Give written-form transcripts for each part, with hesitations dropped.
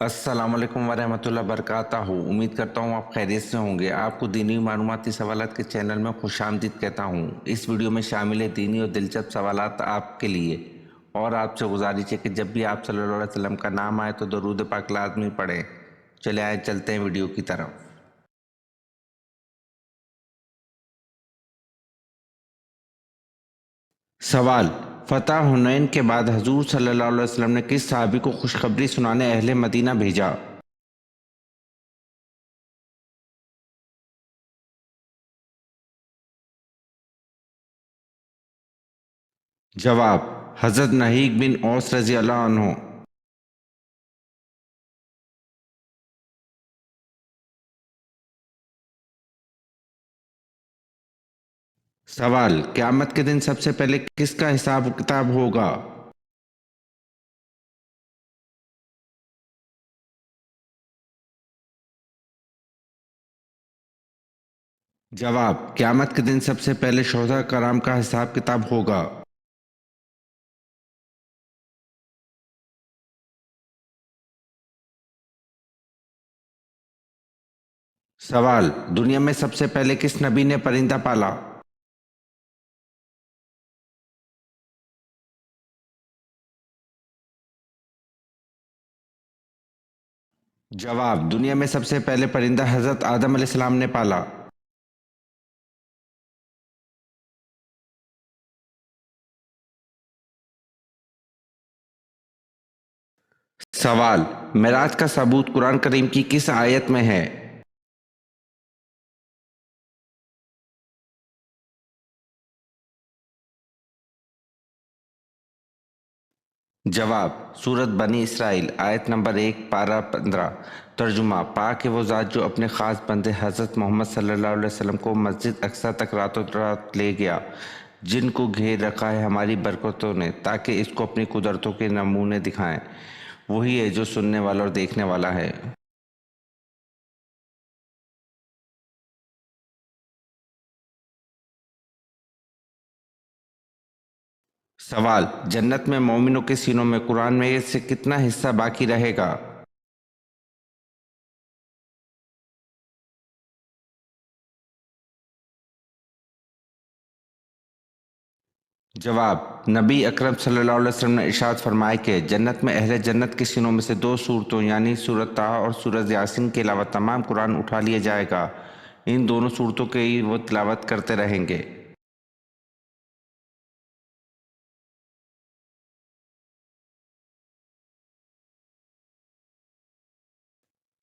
السلام علیکم ورحمۃ اللہ وبرکاتہ. امید کرتا ہوں آپ خیریت سے ہوں گے. آپ کو دینی معلوماتی سوالات کے چینل میں خوش آمدید کہتا ہوں. اس ویڈیو میں شامل ہے دینی اور دلچسپ سوالات آپ کے لیے، اور آپ سے گزارش ہے کہ جب بھی آپ صلی اللہ علیہ وسلم کا نام آئے تو درود پاک لازمی پڑھیں. چلے آئے چلتے ہیں ویڈیو کی طرف. سوال: فتح حنین کے بعد حضور صلی اللہ علیہ وسلم نے کس صحابی کو خوشخبری سنانے اہل مدینہ بھیجا؟ جواب: حضرت نہیک بن اوس رضی اللہ عنہ. سوال: قیامت کے دن سب سے پہلے کس کا حساب کتاب ہوگا؟ جواب: قیامت کے دن سب سے پہلے شہداء کرام کا حساب کتاب ہوگا. سوال: دنیا میں سب سے پہلے کس نبی نے پرندہ پالا؟ جواب: دنیا میں سب سے پہلے پرندہ حضرت آدم علیہ السلام نے پالا. سوال: معراج کا ثبوت قرآن کریم کی کس آیت میں ہے؟ جواب: سورت بنی اسرائیل آیت نمبر 1 پارہ 15. ترجمہ: پاک ہے وہ ذات جو اپنے خاص بندے حضرت محمد صلی اللہ علیہ وسلم کو مسجد اقصیٰ تک راتوں رات لے گیا، جن کو گھیر رکھا ہے ہماری برکتوں نے، تاکہ اس کو اپنی قدرتوں کے نمونے دکھائیں. وہی ہے جو سننے والا اور دیکھنے والا ہے. سوال: جنت میں مومنوں کے سینوں میں قرآن میں سے کتنا حصہ باقی رہے گا؟ جواب: نبی اکرم صلی اللہ علیہ وسلم نے ارشاد فرمایا کہ جنت میں اہل جنت کے سینوں میں سے دو صورتوں یعنی سورۃ طٰہٰ اور سورۃ یاسین کے علاوہ تمام قرآن اٹھا لیا جائے گا. ان دونوں صورتوں کی وہ تلاوت کرتے رہیں گے.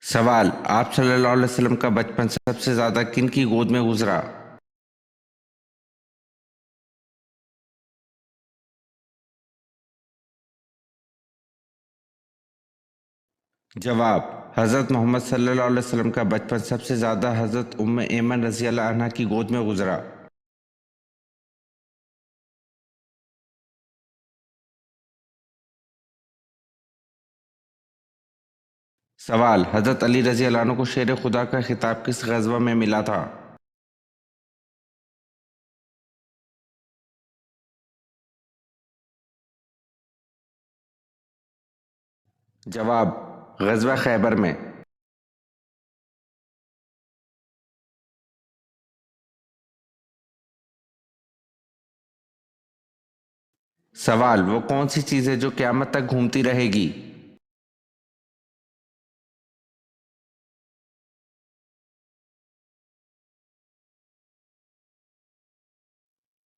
سوال: آپ صلی اللہ علیہ وسلم کا بچپن سب سے زیادہ کن کی گود میں گزرا؟ جواب: حضرت محمد صلی اللہ علیہ وسلم کا بچپن سب سے زیادہ حضرت ام ایمن رضی اللہ عنہ کی گود میں گزرا. سوال: حضرت علی رضی اللہ عنہ کو شیر خدا کا خطاب کس غزوہ میں ملا تھا؟ جواب: غزوہ خیبر میں. سوال: وہ کون سی چیز ہے جو قیامت تک گھومتی رہے گی؟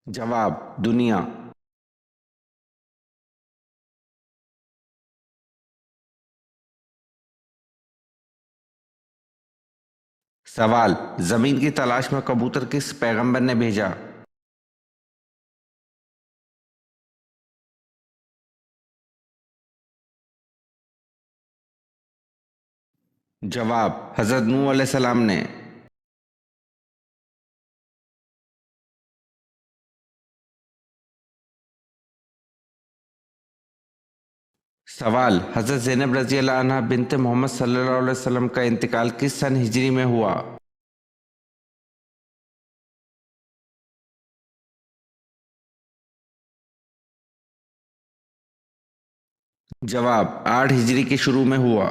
جواب: دنیا. سوال: زمین کی تلاش میں کبوتر کس پیغمبر نے بھیجا؟ جواب: حضرت نوح علیہ السلام نے. سوال: حضرت زینب رضی اللہ عنہ بنت محمد صلی اللہ علیہ وسلم کا انتقال کس سن ہجری میں ہوا؟ جواب: 8 ہجری کے شروع میں ہوا.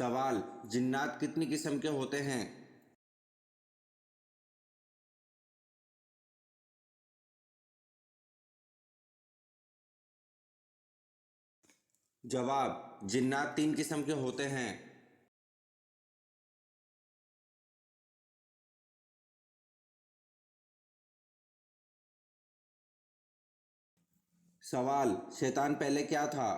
سوال: جنات کتنی قسم کے ہوتے ہیں؟ جواب: جنات 3 قسم کے ہوتے ہیں۔ سوال: شیطان پہلے کیا تھا؟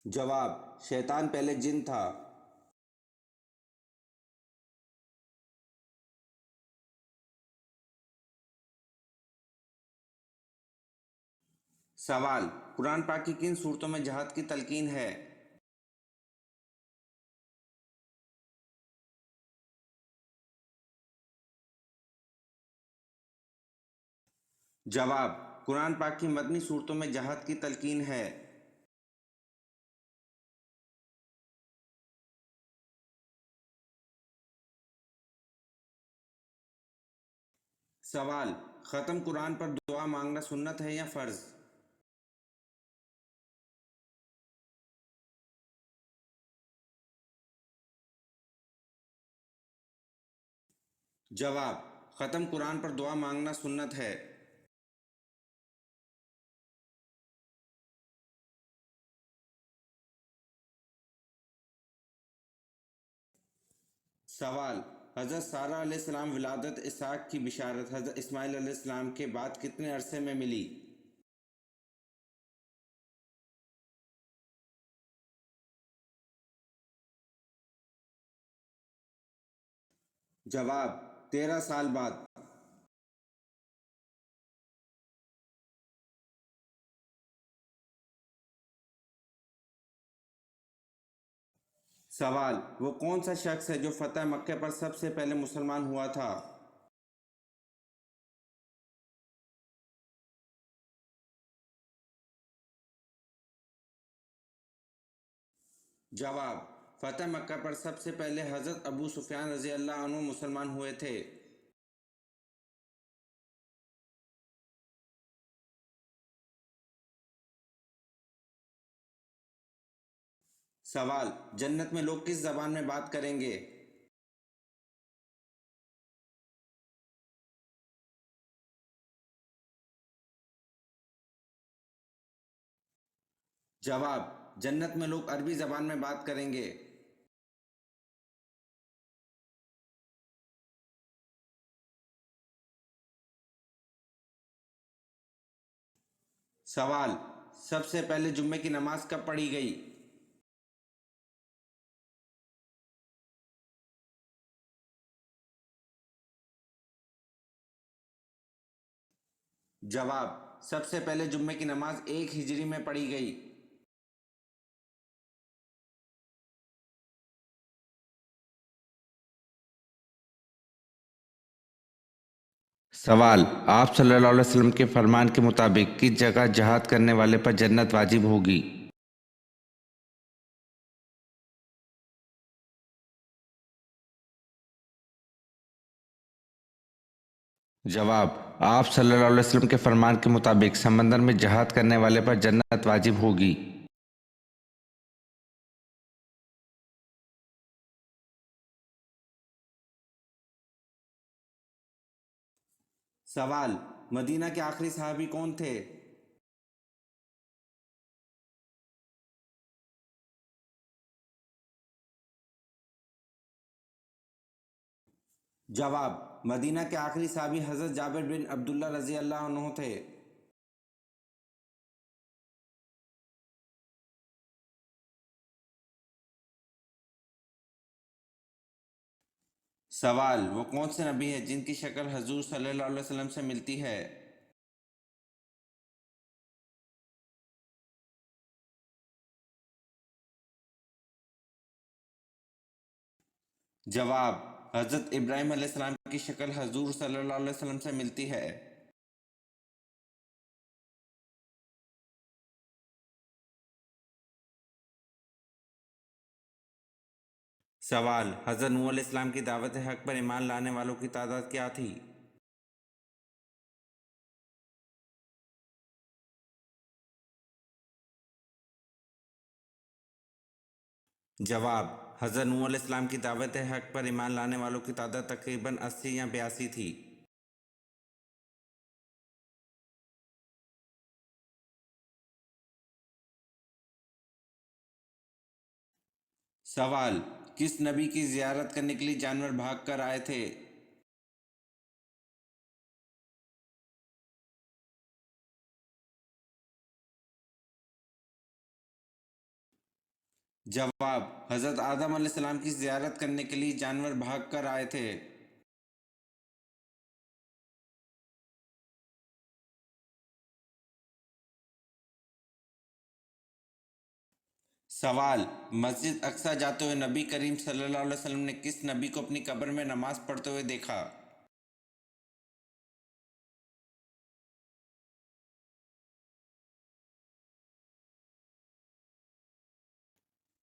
جواب: شیطان پہلے جن تھا۔ سوال: قرآن پاک کی کن صورتوں میں جہاد کی تلقین ہے؟ جواب: قرآن پاک کی مدنی صورتوں میں جہاد کی تلقین ہے۔ سوال: ختم قرآن پر دعا مانگنا سنت ہے یا فرض؟ جواب: ختم قرآن پر دعا مانگنا سنت ہے۔ سوال: حضرت سارہ علیہ السلام ولادت اسحاق کی بشارت حضرت اسماعیل علیہ السلام کے بعد کتنے عرصے میں ملی؟ جواب: 13 سال بعد۔ سوال: وہ کون سا شخص ہے جو فتح مکہ پر سب سے پہلے مسلمان ہوا تھا؟ جواب: فتح مکہ پر سب سے پہلے حضرت ابو سفیان رضی اللہ عنہ مسلمان ہوئے تھے۔ سوال: جنت میں لوگ کس زبان میں بات کریں گے؟ جواب: جنت میں لوگ عربی زبان میں بات کریں گے۔ سوال: سب سے پہلے جمعے کی نماز کب پڑھی گئی؟ جواب: سب سے پہلے جمعے کی نماز 1 ہجری میں پڑھی گئی۔ سوال: آپ صلی اللہ علیہ وسلم کے فرمان کے مطابق کس جگہ جہاد کرنے والے پر جنت واجب ہوگی؟ جواب: آپ صلی اللہ علیہ وسلم کے فرمان کے مطابق سمندر میں جہاد کرنے والے پر جنت واجب ہوگی۔ سوال: مدینہ کے آخری صحابی کون تھے؟ جواب: مدینہ کے آخری صحابی حضرت جابر بن عبداللہ رضی اللہ عنہ تھے۔ سوال: وہ کون سے نبی ہیں جن کی شکل حضور صلی اللہ علیہ وسلم سے ملتی ہے؟ جواب: حضرت ابراہیم علیہ السلام کی شکل حضور صلی اللہ علیہ وسلم سے ملتی ہے۔ سوال: حضرت نوح علیہ السلام کی دعوت حق پر ایمان لانے والوں کی تعداد کیا تھی؟ جواب: حضرت نوح علیہ السلام کی دعوت حق پر ایمان لانے والوں کی تعداد تقریباً 80 یا 82 تھی۔ سوال: کس نبی کی زیارت کرنے کے لیے جانور بھاگ کر آئے تھے؟ جواب: حضرت آدم علیہ السلام کی زیارت کرنے کے لیے جانور بھاگ کر آئے تھے۔ سوال: مسجد اقصی جاتے ہوئے نبی کریم صلی اللہ علیہ وسلم نے کس نبی کو اپنی قبر میں نماز پڑھتے ہوئے دیکھا؟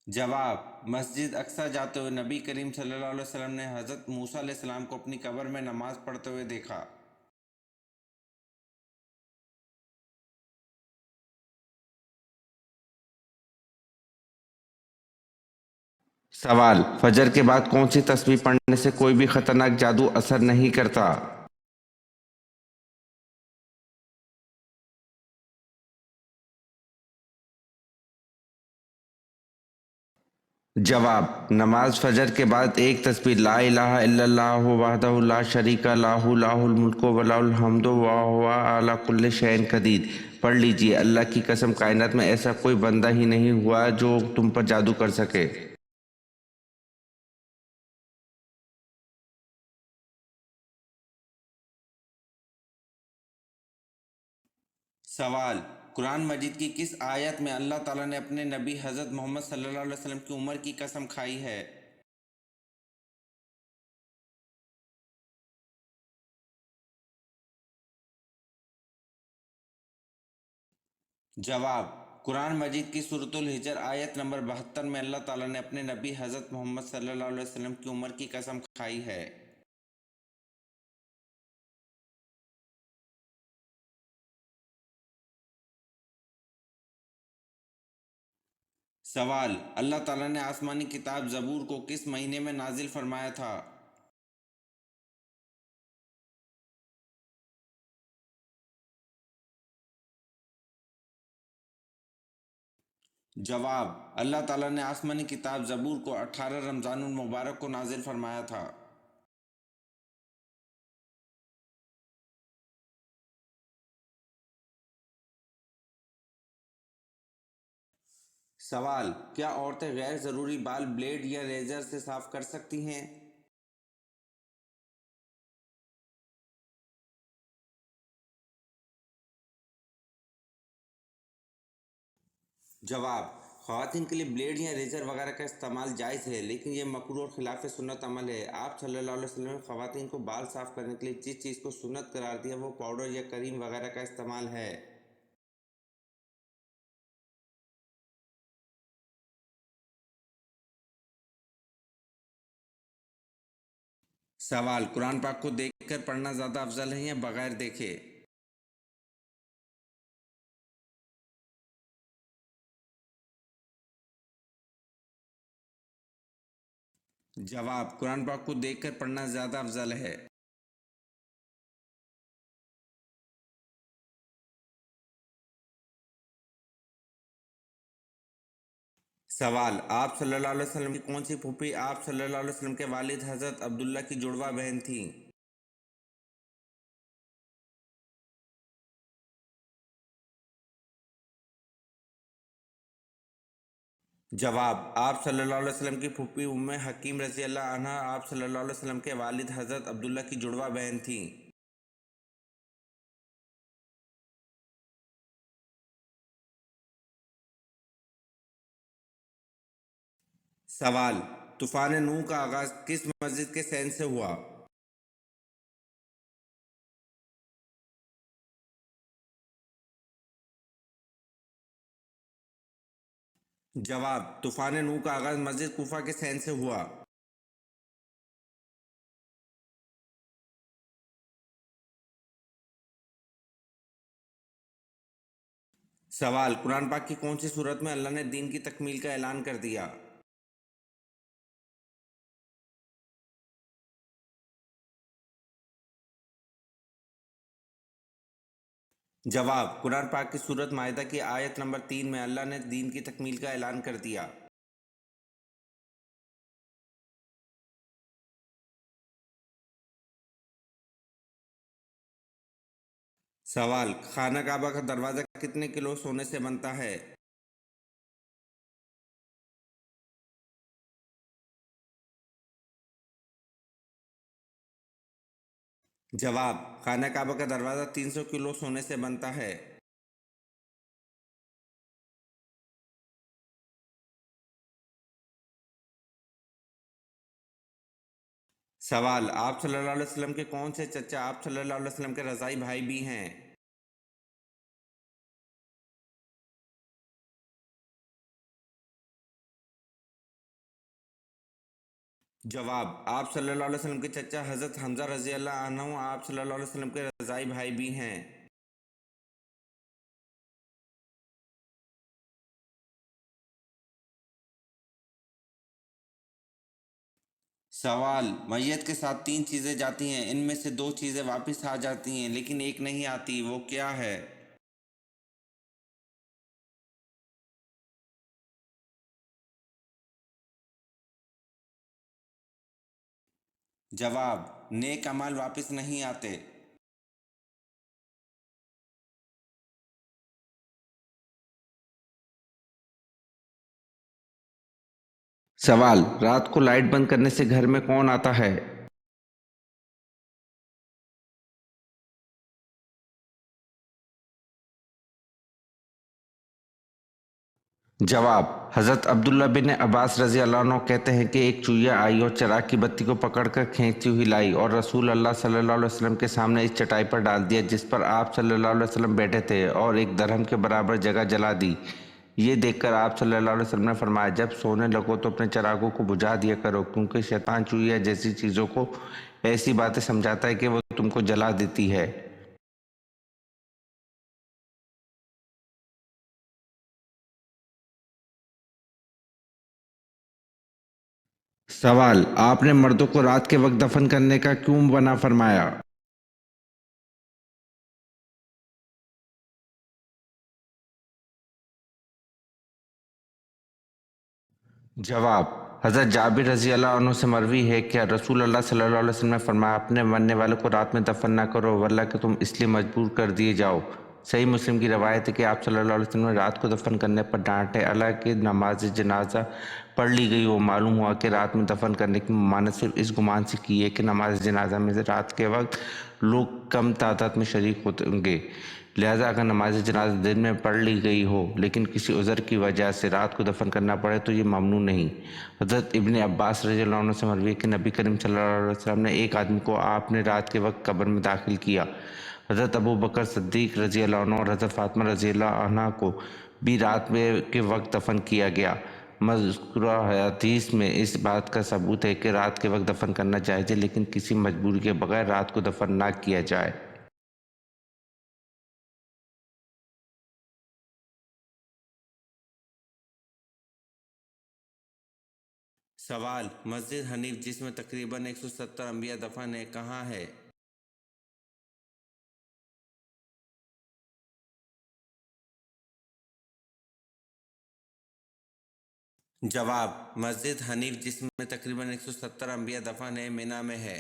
جواب: مسجد اقصی جاتے ہوئے نبی کریم صلی اللہ علیہ وسلم نے حضرت موسیٰ علیہ السلام کو اپنی قبر میں نماز پڑھتے ہوئے دیکھا۔ سوال: فجر کے بعد کون سی تسبیح پڑھنے سے کوئی بھی خطرناک جادو اثر نہیں کرتا؟ جواب: نماز فجر کے بعد ایک تسبیح لا الہ الا اللہ وحدہ لا شریک لہ لہ الملک و لہ الحمد وہو علی کل شیء قدیر پڑھ لیجئے۔ اللہ کی قسم کائنات میں ایسا کوئی بندہ ہی نہیں ہوا جو تم پر جادو کر سکے۔ سوال: قرآن مجید کی کس آیت میں اللہ تعالیٰ نے اپنے نبی حضرت محمد صلی اللہ علیہ وسلم کی عمر کی قسم کھائی ہے؟ جواب: قرآن مجید کی سورۃ الحجر آیت نمبر 72 میں اللہ تعالیٰ نے اپنے نبی حضرت محمد صلی اللہ علیہ وسلم کی عمر کی قسم کھائی ہے۔ سوال: اللہ تعالیٰ نے آسمانی کتاب زبور کو کس مہینے میں نازل فرمایا تھا؟ جواب: اللہ تعالیٰ نے آسمانی کتاب زبور کو 18 رمضان المبارک کو نازل فرمایا تھا۔ سوال: کیا عورتیں غیر ضروری بال بلیڈ یا ریزر سے صاف کر سکتی ہیں؟ جواب: خواتین کے لیے بلیڈ یا ریزر وغیرہ کا استعمال جائز ہے، لیکن یہ مکروہ اور خلاف سنت عمل ہے۔ آپ صلی اللہ علیہ وسلم نے خواتین کو بال صاف کرنے کے لیے جس چیز کو سنت قرار دیا وہ پاؤڈر یا کریم وغیرہ کا استعمال ہے۔ سوال: قرآن پاک کو دیکھ کر پڑھنا زیادہ افضل ہے یا بغیر دیکھے؟ جواب: قرآن پاک کو دیکھ کر پڑھنا زیادہ افضل ہے۔ سوال: آپ صلی اللہ علیہ وسلم کی کون سی پھوپھی آپ صلی اللہ علیہ وسلم کے والد حضرت عبداللہ کی جڑواں بہن تھیں؟ جواب: آپ صلی اللہ علیہ وسلم کی پھوپھی ام حکیم رضی اللہ عنہا آپ صلی اللہ علیہ وسلم کے والد حضرت عبداللہ کی جڑواں بہن تھیں۔ سوال: طوفان نوح کا آغاز کس مسجد کے سین سے ہوا؟ جواب: طوفان نوح کا آغاز مسجد کوفہ کے سین سے ہوا۔ سوال: قرآن پاک کی کون سی صورت میں اللہ نے دین کی تکمیل کا اعلان کر دیا؟ جواب: قرآن پاک کی سورۃ مائدہ کی آیت نمبر 3 میں اللہ نے دین کی تکمیل کا اعلان کر دیا۔ سوال: خانہ کعبہ کا دروازہ کتنے کلو سونے سے بنتا ہے؟ جواب: خانہ کعبہ کا دروازہ 300 کلو سونے سے بنتا ہے۔ سوال: آپ صلی اللہ علیہ وسلم کے کون سے چچا آپ صلی اللہ علیہ وسلم کے رضاعی بھائی بھی ہیں؟ جواب: آپ صلی اللہ علیہ وسلم کے چچا حضرت حمزہ رضی اللہ عنہ آپ صلی اللہ علیہ وسلم کے رضاعی بھائی بھی ہیں۔ سوال: میت کے ساتھ 3 چیزیں جاتی ہیں، ان میں سے 2 چیزیں واپس آ جاتی ہیں لیکن ایک نہیں آتی، وہ کیا ہے؟ جواب: نیک اعمال واپس نہیں آتے۔ سوال: رات کو لائٹ بند کرنے سے گھر میں کون آتا ہے؟ جواب: حضرت عبداللہ بن عباس رضی اللہ عنہ کہتے ہیں کہ ایک چوہیا آئی اور چراغ کی بتی کو پکڑ کر کھینچتی ہوئی لائی اور رسول اللہ صلی اللہ علیہ وسلم کے سامنے اس چٹائی پر ڈال دیا جس پر آپ صلی اللہ علیہ وسلم بیٹھے تھے اور ایک درہم کے برابر جگہ جلا دی۔ یہ دیکھ کر آپ صلی اللہ علیہ وسلم نے فرمایا: جب سونے لگو تو اپنے چراغوں کو بجھا دیا کرو، کیونکہ شیطان چوہیا جیسی چیزوں کو ایسی باتیں سمجھاتا ہے کہ وہ تم کو جلا دیتی ہے۔ سوال: آپ نے مردوں کو رات کے وقت دفن کرنے کا کیوں منع فرمایا؟ جواب: حضرت جابر رضی اللہ عنہ سے مروی ہے کہ رسول اللہ صلی اللہ علیہ وسلم نے فرمایا: اپنے مرنے والے کو رات میں دفن نہ کرو ورنہ کہ تم اس لیے مجبور کر دیے جاؤ۔ صحیح مسلم کی روایت ہے کہ آپ صلی اللہ علیہ وسلم نے رات کو دفن کرنے پر ڈانٹے، حالانکہ نماز جنازہ پڑھ لی گئی ہو۔ معلوم ہوا کہ رات میں دفن کرنے کی ممانعت صرف اس گمان سے کی ہے کہ نماز جنازہ میں سے رات کے وقت لوگ کم تعداد میں شریک ہوتے ہوں گے، لہٰذا اگر نماز جنازہ دن میں پڑھ لی گئی ہو لیکن کسی عذر کی وجہ سے رات کو دفن کرنا پڑے تو یہ ممنوع نہیں۔ حضرت ابن عباس رضی اللہ عنہ سے مروی ہے کہ نبی کریم صلی اللہ علیہ وسلم نے ایک آدمی کو آپ نے رات کے وقت قبر میں داخل کیا۔ حضرت ابو بکر صدیق رضی اللہ عنہ اور حضرت فاطمہ رضی اللہ عنہ کو بھی رات کے وقت دفن کیا گیا۔ مذکورہ حدیث میں اس بات کا ثبوت ہے کہ رات کے وقت دفن کرنا جائز ہے، لیکن کسی مجبوری کے بغیر رات کو دفن نہ کیا جائے۔ سوال: مسجد حنیف جس میں تقریباً 170 انبیاء دفن ہیں کہاں ہے؟ جواب: مسجد حنیف جس میں تقریباً 170 انبیاء دفن ہیں مینا میں ہے۔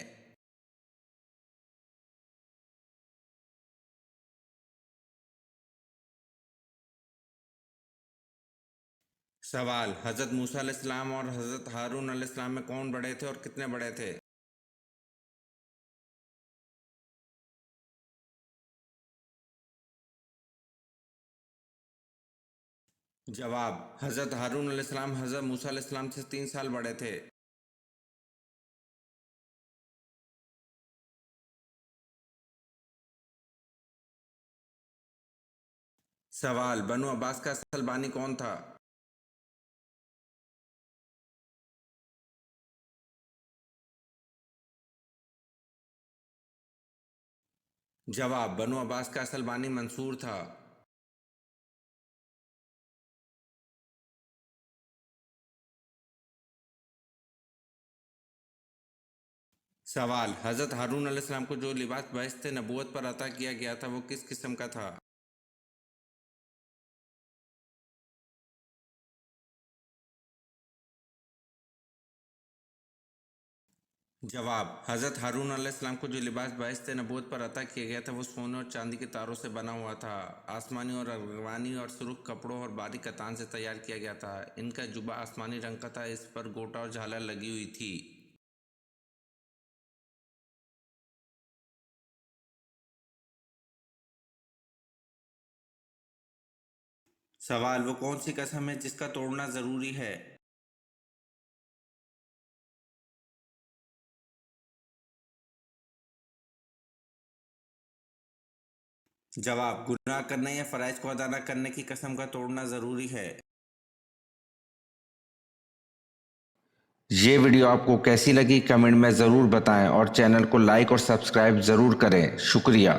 سوال: حضرت موسیٰ علیہ السلام اور حضرت ہارون علیہ السلام میں کون بڑے تھے اور کتنے بڑے تھے؟ جواب: حضرت ہارون علیہ السلام حضرت موسیٰ علیہ السلام سے 3 سال بڑے تھے۔ سوال: بنو عباس کا اصل بانی کون تھا؟ جواب: بنو عباس کا اصل بانی منصور تھا۔ سوال: حضرت ہارون علیہ السلام کو جو لباس بعثت نبوت پر عطا کیا گیا تھا وہ کس قسم کا تھا؟ جواب: حضرت ہارون علیہ السلام کو جو لباس باعث نبوت پر عطا کیا گیا تھا وہ سونے اور چاندی کے تاروں سے بنا ہوا تھا۔ آسمانی اور ارغوانی اور سرخ کپڑوں اور باریک کتان سے تیار کیا گیا تھا۔ ان کا جبہ آسمانی رنگ کا تھا، اس پر گوٹا اور جھالر لگی ہوئی تھی۔ سوال: وہ کون سی قسم ہے جس کا توڑنا ضروری ہے؟ جواب: گناہ کرنے یا فرائض کو ادا نہ کرنے کی قسم کا توڑنا ضروری ہے۔ یہ ویڈیو آپ کو کیسی لگی کمنٹ میں ضرور بتائیں اور چینل کو لائک اور سبسکرائب ضرور کریں۔ شکریہ۔